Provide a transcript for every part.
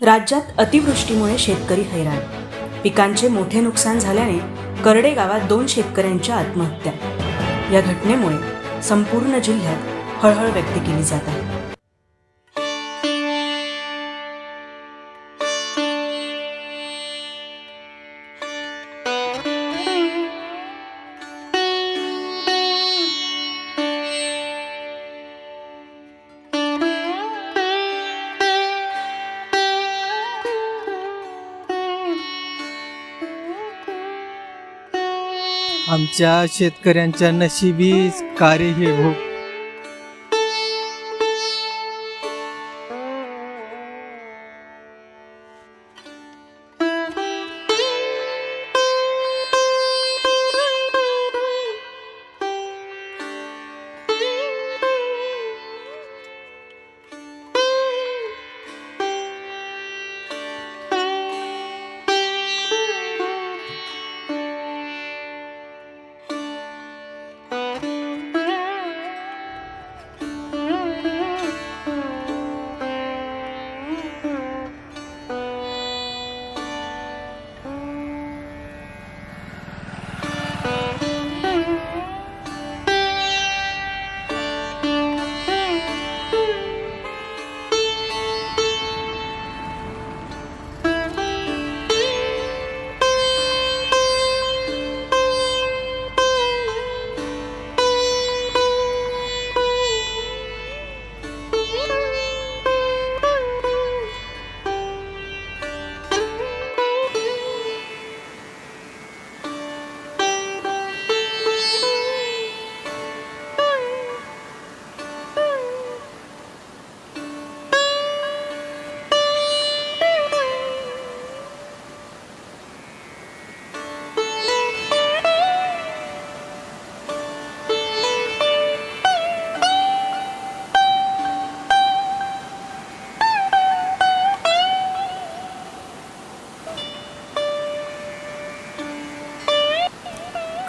राज्यात अतिवृष्टीमुळे शेतकरी हैराण. पिकांचे मोठे नुकसान झाल्याने करडे गावात 2 शेतकऱ्यांच्या आत्महत्या. या घटनेमुळे संपूर्ण जिल्ह्यात हळहळ व्यक्त केली जात आहे. आमच्या शेतकऱ्यांच्या नशिबी कार्य हे हो.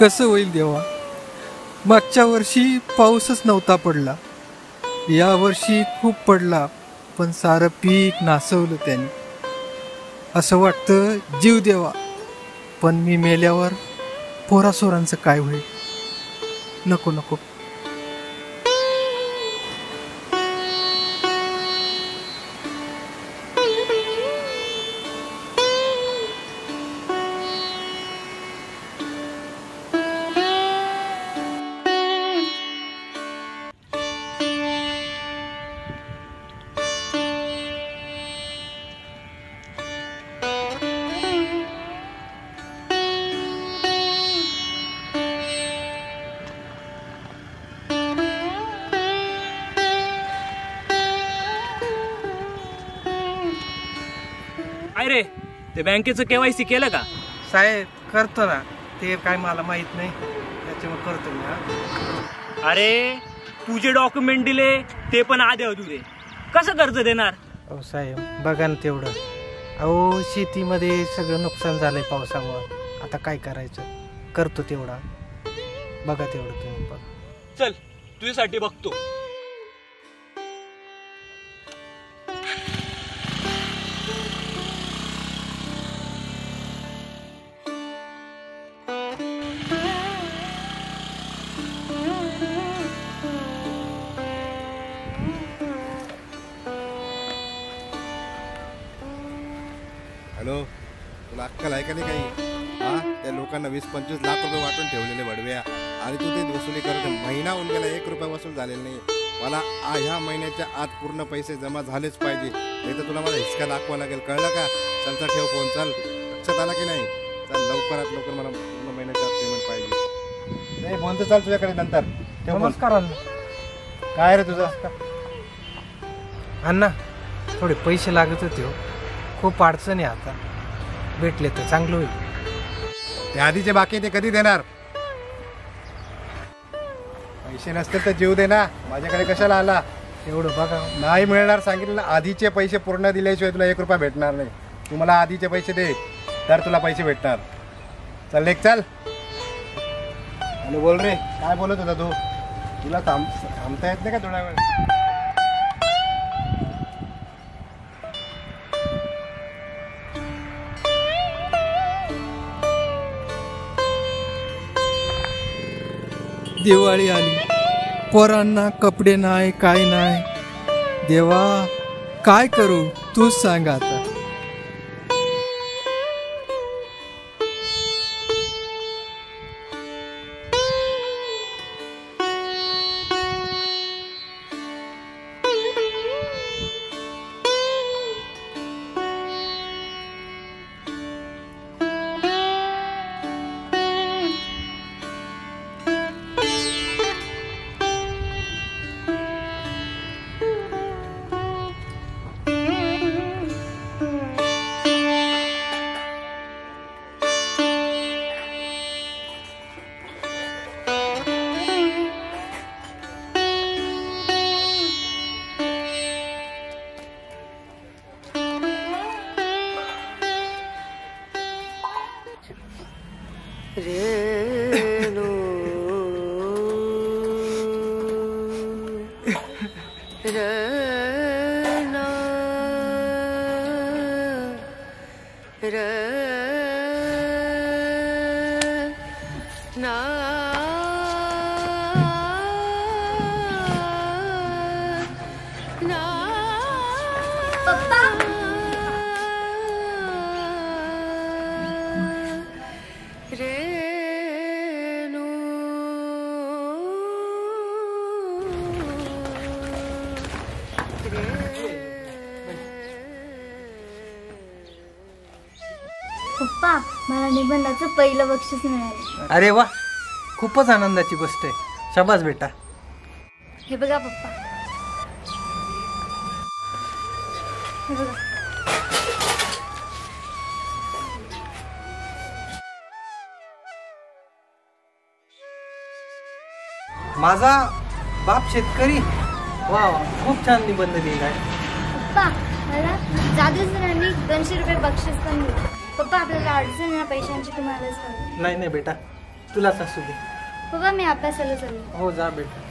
कसं होईल देवा. मागच्या वर्षी पाऊसच नव्हता पडला, या वर्षी खूप पडला, पण सारं पीक नासवलं त्याने. असं वाटतं जीव देवा, पण मी मेल्यावर पोरासोरांचं काय होईल. नको नको. रे ते बँकेचं KYC केलं का? साहेब करतो ना, ते काय मला माहित नाही, त्याच्यामुळे करतो मी. अरे तुझे डॉक्युमेंट दिले ते पण आधे अधुरे, कसं कर्ज देणार? अहो साहेब बघा ना तेवढं. अहो शेतीमध्ये सगळं नुकसान झालंय पावसामुळे, आता काय करायचं. करतो तेवढा, बघा तेवढं तुम्ही बघा. चल तुझ्यासाठी बघतो. हॅलो, तुला अक्कल आहे का नाही काही? हा, त्या लोकांना 20-25 लाख रुपये वाटून ठेवलेले भडव्या, आणि तू ते वसुली करत. महिना होऊन गेला, 1 रुपया वसूल झालेला नाही. मला ह्या महिन्याच्या आत पूर्ण पैसे जमा झालेच पाहिजे, नाही तर तुला मला हिसका दाखवा लागेल, कळलं का? चलचा ठेव फोन. चल, लक्षात आला की नाही? चल लवकरात लवकर मला पूर्ण महिन्याच्या आत पेमेंट पाहिजे. नाही फोन तर चाल तुझ्याकडे नंतर. नमस्कार. काय रे तुझं? अण्णा थोडे पैसे लागत होते हो, खूप अडचण आहे. आता भेटले तर चांगलं होईल. ते आधीचे बाकी ते कधी देणार? पैसे नसतील तर जीव दे ना, माझ्याकडे कशाला आला? एवढं बघा. नाही मिळणार सांगितलं ना. आधीचे पैसे पूर्ण दिल्याशिवाय तुला 1 रुपया भेटणार नाही. तू मला आधीचे पैसे दे, तर तुला पैसे भेटणार. चल लेक चल. हॅलो बोल रे, काय बोलत होता तू? तुला थांबता येत नाही का थोडा वेळ? दिवाळी आली, पोरांना कपडे नाही, काय नाही. देवा काय करू तूच सांग आता. रेणू रना रना ना पप्पा रेणू पप्पा मला निबंधाचं पहिलं बक्षीस मिळालं. अरे वा, खूपच आनंदाची गोष्ट आहे. शाबास बेटा. हे बघा पप्पा, हे बघा. माझा बाप शेतकरी. वा वा, खूप छान निबंध लिहिलाय. पप्पा मला जादू सरांनी 200 रुपये बक्षीस पण दिलं. पप्पा आपल्याला अडचण आहे पैशांची, तुम्हालाच हवी. नाही नाही बेटा, तुलाच असू दे. पप्पा मी अभ्यासाला चालले. हो जा बेटा.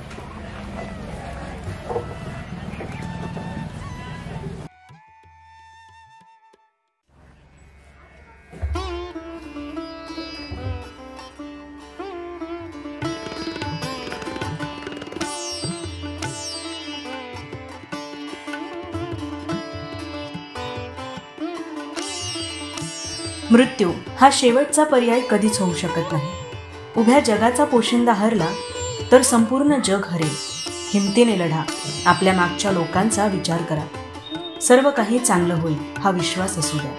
मृत्यू हा शेवटचा पर्याय कधीच होऊ शकत नाही. उभ्या जगाचा पोशिंदा हरला तर संपूर्ण जग हरेल. हिमतीने लढा. आपल्या मागच्या लोकांचा विचार करा. सर्व काही चांगलं होईल हा विश्वास असू द्या.